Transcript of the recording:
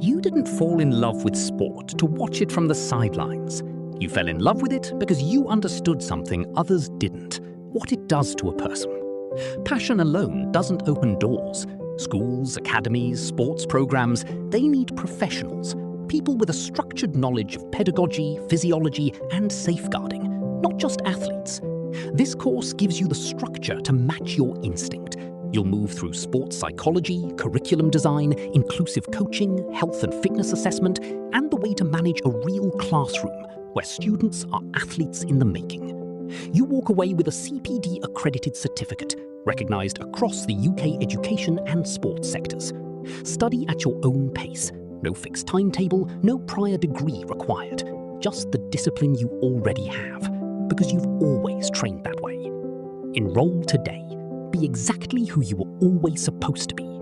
You didn't fall in love with sport to watch it from the sidelines. You fell in love with it because you understood something others didn't, what it does to a person. Passion alone doesn't open doors. Schools, academies, sports programs, they need professionals, people with a structured knowledge of pedagogy, physiology, and safeguarding, not just athletes. This course gives you the structure to match your instinct. You'll move through sports psychology, curriculum design, inclusive coaching, health and fitness assessment, and the way to manage a real classroom where students are athletes in the making. You walk away with a CPD accredited certificate, recognised across the UK education and sports sectors. Study at your own pace. No fixed timetable, no prior degree required. Just the discipline you already have, because you've always trained that way. Enroll today. Be exactly who you were always supposed to be.